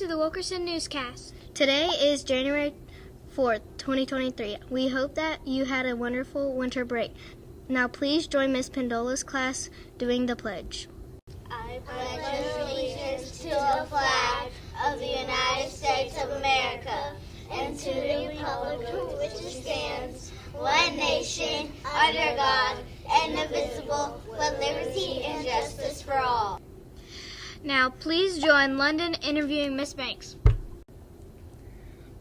to the Wilkerson Newscast. Today is January 4th, 2023. We hope that you had a wonderful winter break. Now please join Miss Pendola's class doing the pledge. I pledge allegiance to the flag of the United States of America and to the republic for which it stands, one nation, under God, indivisible, with liberty and justice for all. Now please join London interviewing Miss Banks.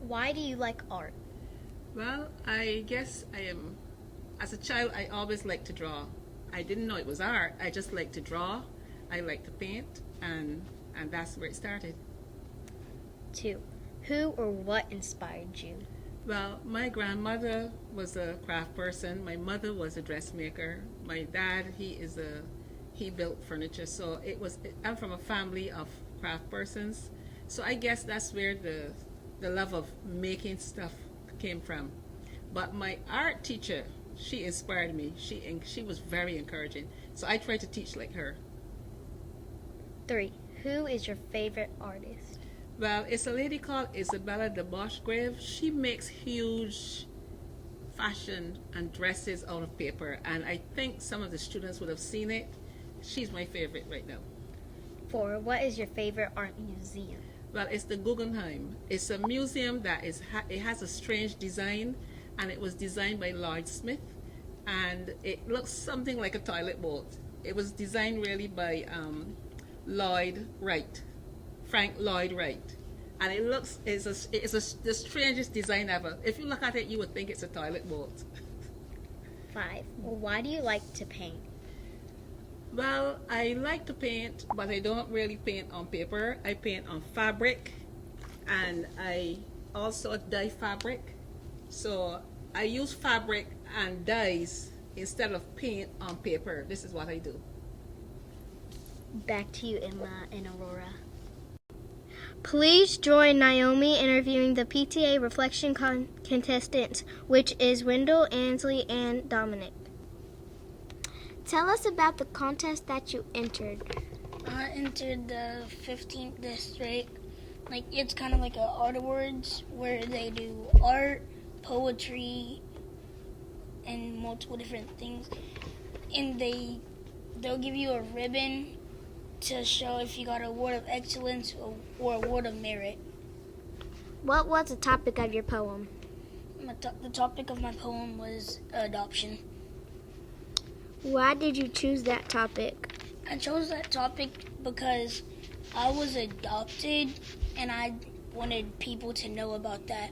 Why do you like art? Well, I guess as a child, I always liked to draw. I didn't know it was art. I just liked to draw. I liked to paint, and that's where it started. 2. Who or what inspired you? Well, my grandmother was a craft person. My mother was a dressmaker. My dad, he built furniture. So I'm from a family of craft persons. So I guess that's where the love of making stuff came from. But my art teacher, she inspired me. She was very encouraging. So I tried to teach like her. 3. Who is your favorite artist? Well, it's a lady called Isabella de Boschgrave. She makes huge fashion and dresses out of paper, and I think some of the students would have seen it. She's my favorite right now. 4. What is your favorite art museum? Well, it's the Guggenheim. It's a museum that it has a strange design, and it was designed by Lloyd Smith, and it looks something like a toilet bowl. It was designed really by Frank Lloyd Wright, and it's the strangest design ever. If you look at it, you would think it's a toilet bowl. 5. Well, why do you like to paint? Well, I like to paint, but I don't really paint on paper. I paint on fabric, and I also dye fabric. So I use fabric and dyes instead of paint on paper. This is what I do. Back to you, Emma and Aurora. Please join Naomi interviewing the PTA reflection contestants, which is Wendell, Ansley, and Dominic. Tell us about the contest that you entered. I entered the 15th district. It's kind of like an art awards where they do art, poetry, and multiple different things. And they'll give you a ribbon to show if you got an award of excellence or award of merit. What was the topic of your poem? The topic of my poem was adoption. Why did you choose that topic? I chose that topic because I was adopted and I wanted people to know about that.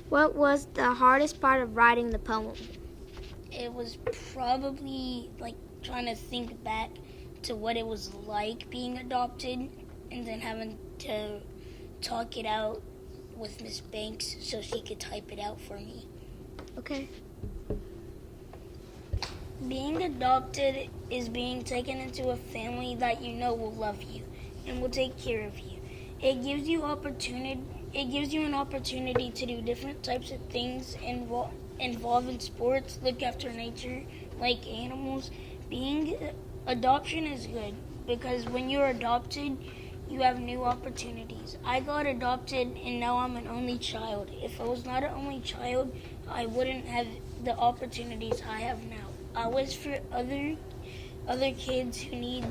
What was the hardest part of writing the poem? It was probably trying to think back to what it was like being adopted and then having to talk it out with Miss Banks so she could type it out for me. Okay. Being adopted is being taken into a family that you know will love you and will take care of you. It gives you an opportunity to do different types of things involved in sports, look after nature, like animals. Adoption is good because when you're adopted, you have new opportunities. I got adopted and now I'm an only child. If I was not an only child, I wouldn't have the opportunities I have now. I wish for other kids who need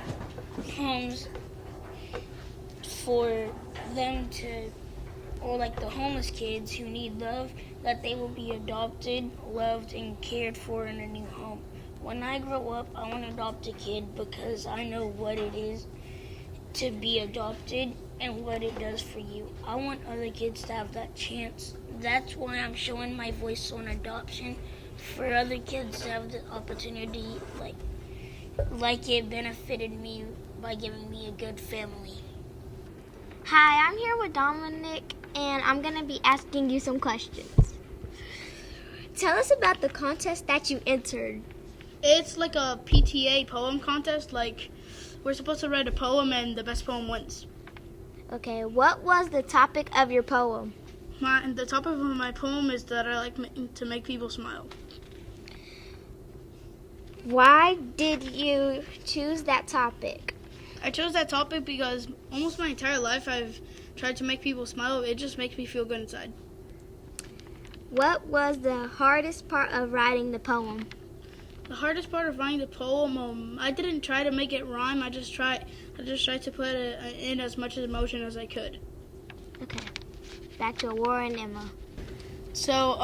homes for them to, or the homeless kids who need love, that they will be adopted, loved, and cared for in a new home. When I grow up, I want to adopt a kid because I know what it is to be adopted and what it does for you. I want other kids to have that chance. That's why I'm showing my voice on adoption, for other kids to have the opportunity like it benefited me by giving me a good family. Hi, I'm here with Dominic, and I'm going to be asking you some questions. Tell us about the contest that you entered. It's like a PTA poem contest. We're supposed to write a poem and the best poem wins. Okay, what was the topic of your poem? The topic of my poem is that I like to make people smile. Why did you choose that topic? I chose that topic because almost my entire life I've tried to make people smile, it just makes me feel good inside. What was the hardest part of writing the poem? The hardest part of writing the poem, I didn't try to make it rhyme. I just tried to put in as much emotion as I could. Okay. Back to Aurora and Emma. So,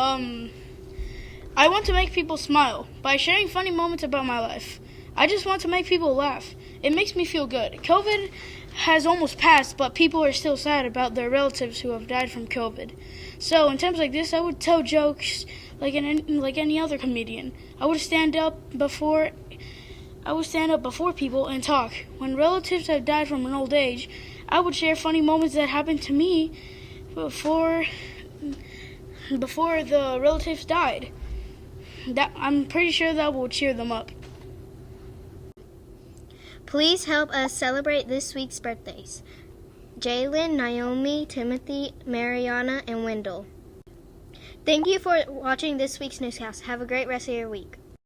I want to make people smile by sharing funny moments about my life. I just want to make people laugh. It makes me feel good. COVID has almost passed, but people are still sad about their relatives who have died from COVID. So in times like this, I would tell jokes like any other comedian. I would stand up before people and talk. When relatives have died from an old age, I would share funny moments that happened to me before the relatives died. I'm pretty sure that will cheer them up. Please help us celebrate this week's birthdays. Jalen, Naomi, Timothy, Mariana, and Wendell. Thank you for watching this week's newscast. Have a great rest of your week.